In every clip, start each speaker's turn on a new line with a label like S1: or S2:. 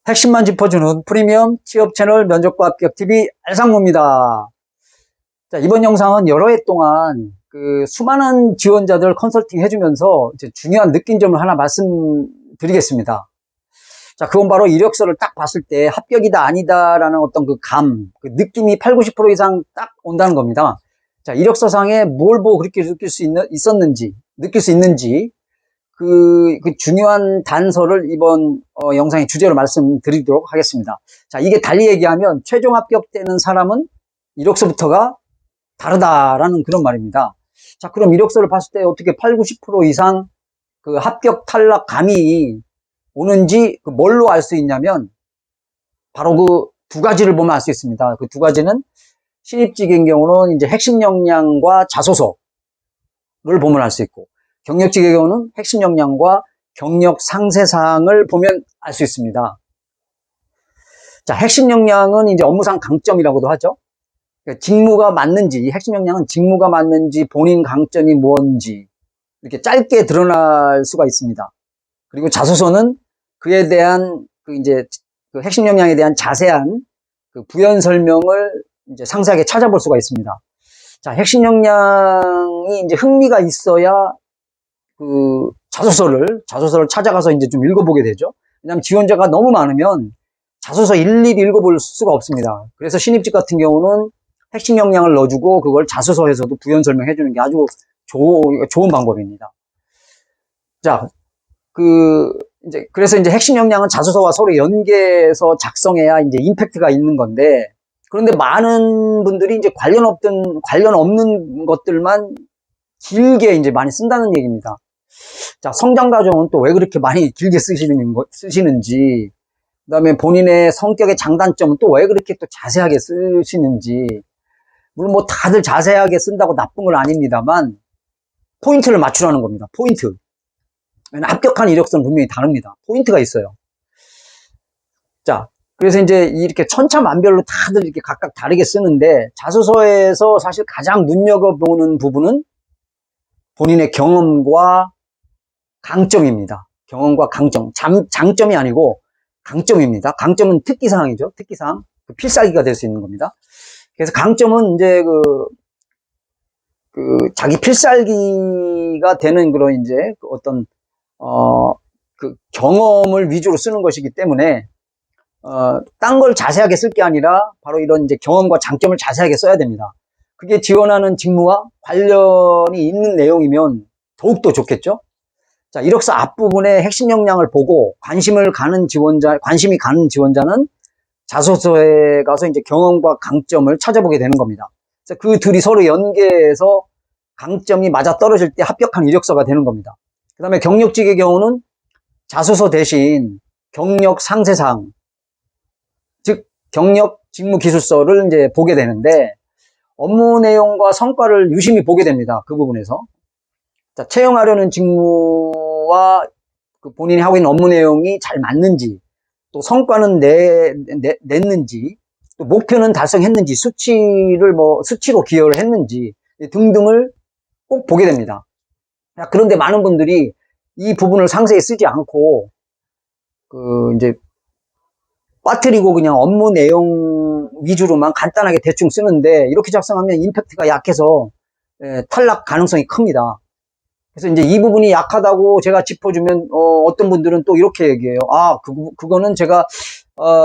S1: 핵심만 짚어주는 프리미엄 취업 채널 면접과 합격 TV 알상무입니다. 자, 이번 영상은 여러 해 동안 수많은 지원자들 컨설팅 해주면서 이제 중요한 느낀 점을 하나 말씀드리겠습니다. 자, 그건 바로 이력서를 딱 봤을 때 합격이다 아니다라는 어떤 그 느낌이 8, 90% 이상 딱 온다는 겁니다. 자, 이력서상에 뭘 보고 그렇게 느낄 수 있는지 그 중요한 단서를 이번 영상의 주제로 말씀드리도록 하겠습니다. 자, 이게 달리 얘기하면 최종 합격되는 사람은 이력서부터가 다르다라는 그런 말입니다. 자, 그럼 이력서를 봤을 때 어떻게 8, 90% 이상 그 합격 탈락 감이 오는지 뭘로 알 수 있냐면 바로 그 두 가지를 보면 알 수 있습니다. 그 두 가지는 신입직인 경우는 이제 핵심 역량과 자소서를 보면 알 수 있고, 경력직의 경우는 핵심 역량과 경력 상세사항을 보면 알 수 있습니다. 자, 핵심 역량은 이제 업무상 강점이라고도 하죠. 그러니까 직무가 맞는지, 핵심 역량은 직무가 맞는지, 본인 강점이 뭔지 이렇게 짧게 드러날 수가 있습니다. 그리고 자소서는 그에 대한 그 핵심 역량에 대한 자세한 그 부연 설명을 이제 상세하게 찾아볼 수가 있습니다. 자, 핵심 역량이 이제 흥미가 있어야 그 자소서를 찾아가서 이제 좀 읽어보게 되죠. 왜냐하면 지원자가 너무 많으면 자소서 일일이 읽어볼 수가 없습니다. 그래서 신입직 같은 경우는 핵심 역량을 넣어주고 그걸 자소서에서도 부연 설명해주는 게 아주 좋은 방법입니다. 자, 그래서 이제 핵심 역량은 자소서와 서로 연계해서 작성해야 이제 임팩트가 있는 건데, 그런데 많은 분들이 이제 관련 없는 것들만 길게 이제 많이 쓴다는 얘기입니다. 자, 성장 과정은 또 왜 그렇게 많이 길게 쓰시는지, 그 다음에 본인의 성격의 장단점은 또 왜 그렇게 또 자세하게 쓰시는지, 물론 뭐 다들 자세하게 쓴다고 나쁜 건 아닙니다만, 포인트를 맞추라는 겁니다. 포인트. 합격한 이력서는 분명히 다릅니다. 포인트가 있어요. 자, 그래서 이제 이렇게 천차만별로 다들 이렇게 각각 다르게 쓰는데, 자소서에서 사실 가장 눈여겨보는 부분은 본인의 경험과 강점입니다. 경험과 강점. 장점이 아니고 강점입니다. 강점은 특기사항이죠. 특기사항. 필살기가 될 수 있는 겁니다. 그래서 강점은 이제 자기 필살기가 되는 그런 이제 어떤 그 경험을 위주로 쓰는 것이기 때문에 딴 걸 자세하게 쓸 게 아니라 바로 이런 이제 경험과 장점을 자세하게 써야 됩니다. 그게 지원하는 직무와 관련이 있는 내용이면 더욱더 좋겠죠. 자, 이력서 앞부분에 핵심 역량을 보고 관심이 가는 지원자는 자소서에 가서 이제 경험과 강점을 찾아보게 되는 겁니다. 그래서 그 둘이 서로 연계해서 강점이 맞아 떨어질 때 합격한 이력서가 되는 겁니다. 그 다음에 경력직의 경우는 자소서 대신 경력 상세사항, 즉 경력 직무 기술서를 이제 보게 되는데, 업무 내용과 성과를 유심히 보게 됩니다. 그 부분에서. 자, 채용하려는 직무와 본인이 하고 있는 업무 내용이 잘 맞는지, 또 성과는 냈는지, 또 목표는 달성했는지, 수치로 기여를 했는지 등등을 꼭 보게 됩니다. 그런데 많은 분들이 이 부분을 상세히 쓰지 않고 이제 빠뜨리고 그냥 업무 내용 위주로만 간단하게 대충 쓰는데, 이렇게 작성하면 임팩트가 약해서 탈락 가능성이 큽니다. 그래서 이제 이 부분이 약하다고 제가 짚어주면 어떤 분들은 또 이렇게 얘기해요. 아, 그거는 제가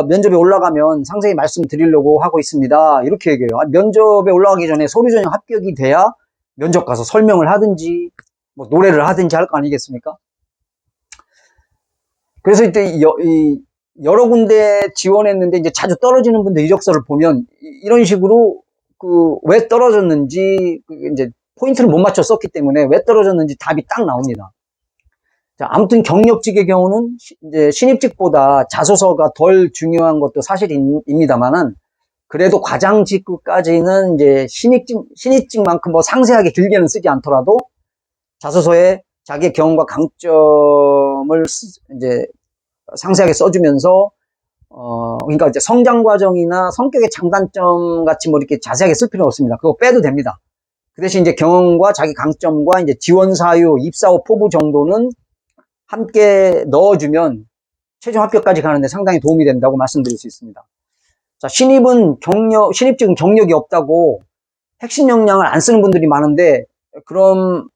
S1: 면접에 올라가면 상세히 말씀드리려고 하고 있습니다. 이렇게 얘기해요. 면접에 올라가기 전에 서류 전형 합격이 돼야 면접 가서 설명을 하든지 뭐 노래를 하든지 할 거 아니겠습니까? 그래서 이제 여러 군데 지원했는데 이제 자주 떨어지는 분들 이력서를 보면 이런 식으로 왜 떨어졌는지 이제 포인트를 못 맞춰 썼기 때문에 왜 떨어졌는지 답이 딱 나옵니다. 자, 아무튼 경력직의 경우는 이제 신입직보다 자소서가 덜 중요한 것도 사실입니다만은, 그래도 과장 직급까지는 이제 신입직만큼 뭐 상세하게 길게는 쓰지 않더라도 자소서에 자기의 경험과 강점을 이제 상세하게 써주면서 그러니까 이제 성장 과정이나 성격의 장단점 같이 뭐 이렇게 자세하게 쓸 필요는 없습니다. 그거 빼도 됩니다. 그 대신 이제 경험과 자기 강점과 이제 지원 사유, 입사 후 포부 정도는 함께 넣어주면 최종 합격까지 가는데 상당히 도움이 된다고 말씀드릴 수 있습니다. 자, 신입직은 경력이 없다고 핵심 역량을 안 쓰는 분들이 많은데, 그럼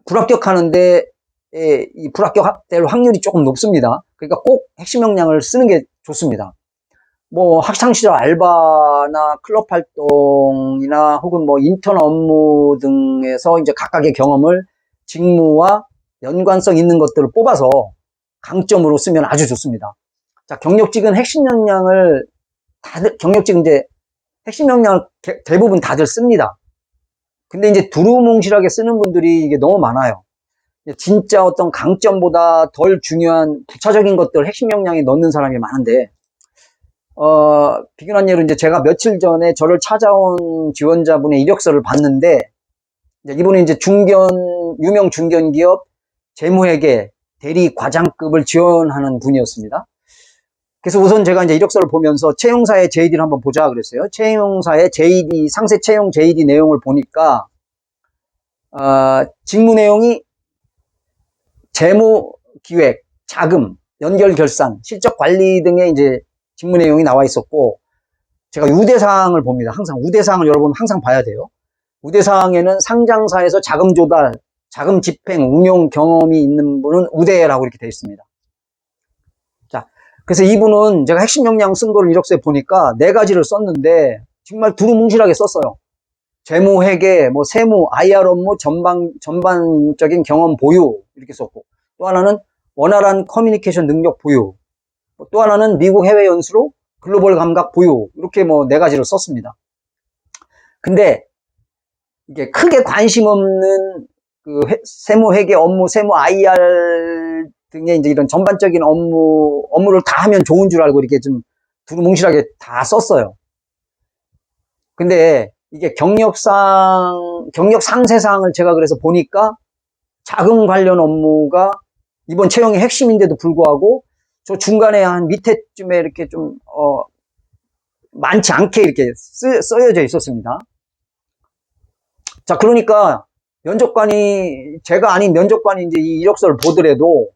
S1: 불합격하는데 이 불합격될 확률이 조금 높습니다. 그러니까 꼭 핵심 역량을 쓰는 게 좋습니다. 뭐 학창시절 알바나 클럽 활동이나 혹은 뭐 인턴 업무 등에서 이제 각각의 경험을 직무와 연관성 있는 것들을 뽑아서 강점으로 쓰면 아주 좋습니다. 자, 경력직은 이제 핵심 역량을 대부분 다들 씁니다. 근데 이제 두루뭉실하게 쓰는 분들이 이게 너무 많아요. 진짜 어떤 강점보다 덜 중요한 부차적인 것들 핵심 역량에 넣는 사람이 많은데, 비근한 예로 이제 제가 며칠 전에 저를 찾아온 지원자분의 이력서를 봤는데, 이분은 이제 유명 중견기업 재무회계 대리 과장급을 지원하는 분이었습니다. 그래서 우선 제가 이제 이력서를 보면서 채용사의 JD를 한번 보자 그랬어요. 채용사의 JD, 상세 채용 JD 내용을 보니까, 직무 내용이 재무 기획, 자금, 연결 결산, 실적 관리 등의 이제 직무 내용이 나와 있었고, 제가 우대사항을 봅니다. 항상 우대사항을 여러분 항상 봐야 돼요. 우대사항에는 상장사에서 자금 조달, 자금 집행, 운용 경험이 있는 분은 우대라고 이렇게 되어 있습니다. 자, 그래서 이분은 제가 핵심 역량 쓴 거를 이력서에 보니까 4가지를 썼는데 정말 두루뭉실하게 썼어요. 재무 회계, 뭐 세무, IR 업무 전반적인 경험 보유 이렇게 썼고, 또 하나는 원활한 커뮤니케이션 능력 보유, 또 하나는 미국 해외 연수로 글로벌 감각 보유, 이렇게 뭐 4가지를 썼습니다. 근데 이게 크게 관심 없는 그 세무 회계 업무, 세무 IR 등의 이제 이런 전반적인 업무를 다 하면 좋은 줄 알고 이렇게 좀 두루뭉실하게 다 썼어요. 근데 이게 경력 상세사항을 제가 그래서 보니까 자금 관련 업무가 이번 채용의 핵심인데도 불구하고 저 중간에 한 밑에쯤에 이렇게 좀 많지 않게 이렇게 쓰여져 있었습니다. 자, 그러니까 제가 아닌 면접관이 이제 이 이력서를 보더라도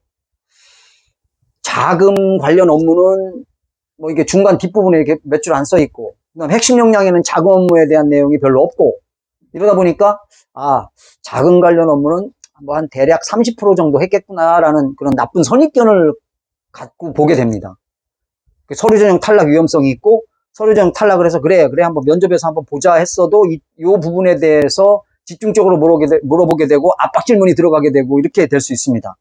S1: 자금 관련 업무는 뭐 이게 중간 뒷부분에 이렇게 몇 줄 안 써 있고, 그다음 핵심 역량에는 자금 업무에 대한 내용이 별로 없고, 이러다 보니까 자금 관련 업무는 뭐 한 대략 30% 정도 했겠구나라는 그런 나쁜 선입견을 갖고 보게 됩니다. 서류 전형 탈락 위험성이 있고, 서류 전형 탈락을 해서 그래 한번 면접에서 한번 보자 했어도 이 부분에 대해서 집중적으로 물어보게 되고 압박 질문이 들어가게 되고 이렇게 될 수 있습니다.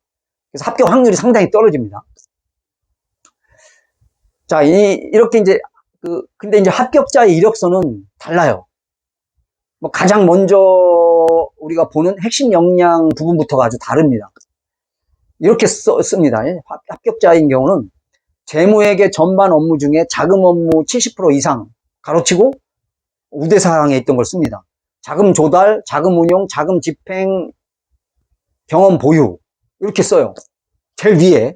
S1: 그래서 합격 확률이 상당히 떨어집니다. 자, 이렇게 이제 근데 이제 합격자의 이력서는 달라요. 뭐 가장 먼저 우리가 보는 핵심 역량 부분부터가 아주 다릅니다. 이렇게 씁니다. 합격자인 경우는 재무회계 전반 업무 중에 자금 업무 70% 이상 가로치고 우대사항에 있던 걸 씁니다. 자금 조달, 자금 운용, 자금 집행, 경험 보유 이렇게 써요. 제일 위에.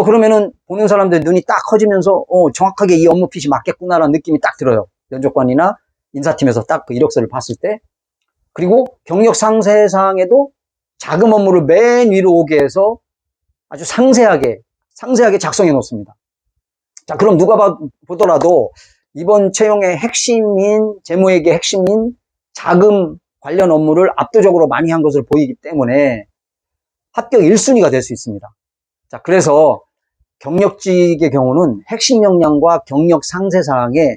S1: 그러면은 보는 사람들 눈이 딱 커지면서 정확하게 이 업무 핏이 맞겠구나라는 느낌이 딱 들어요. 면접관이나 인사팀에서 딱 그 이력서를 봤을 때. 그리고 경력 상세사항에도 자금 업무를 맨 위로 오게 해서 아주 상세하게 작성해 놓습니다. 자, 그럼 누가 보더라도 이번 채용의 핵심인, 재무회계 핵심인 자금 관련 업무를 압도적으로 많이 한 것으로 보이기 때문에 합격 1순위가 될 수 있습니다. 자, 그래서 경력직의 경우는 핵심 역량과 경력 상세사항에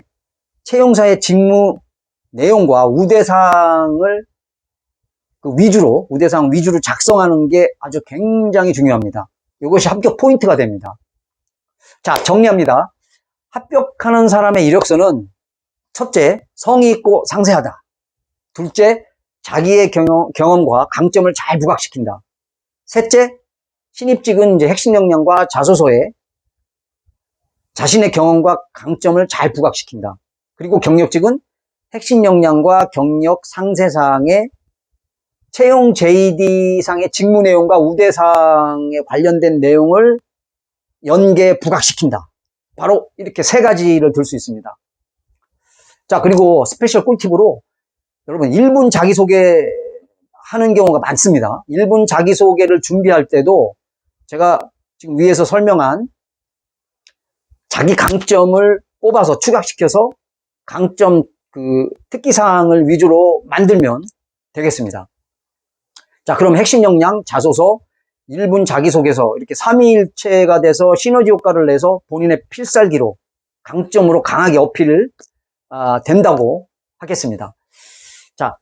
S1: 채용사의 직무 내용과 우대사항을 우대사항 위주로 작성하는 게 아주 굉장히 중요합니다. 이것이 합격 포인트가 됩니다. 자, 정리합니다. 합격하는 사람의 이력서는 첫째, 성의 있고 상세하다. 둘째, 자기의 경험과 강점을 잘 부각시킨다. 셋째, 신입직은 이제 핵심 역량과 자소서에 자신의 경험과 강점을 잘 부각시킨다. 그리고 경력직은 핵심 역량과 경력 상세사항에 채용 JD상의 직무 내용과 우대사항에 관련된 내용을 연계 부각시킨다. 바로 이렇게 3가지를 들 수 있습니다. 자, 그리고 스페셜 꿀팁으로 여러분 1분 자기소개 하는 경우가 많습니다. 1분 자기소개를 준비할 때도 제가 지금 위에서 설명한 자기 강점을 뽑아서 추각시켜서 강점 특기사항을 위주로 만들면 되겠습니다. 자, 그럼 핵심 역량, 자소서, 1분 자기소개서 이렇게 삼위일체가 돼서 시너지 효과를 내서 본인의 필살기로 강점으로 강하게 어필 된다고 하겠습니다. 자,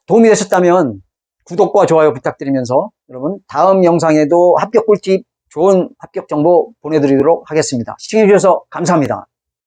S1: 도움이 되셨다면 구독과 좋아요 부탁드리면서 여러분 다음 영상에도 합격 꿀팁, 좋은 합격 정보 보내드리도록 하겠습니다. 시청해주셔서 감사합니다.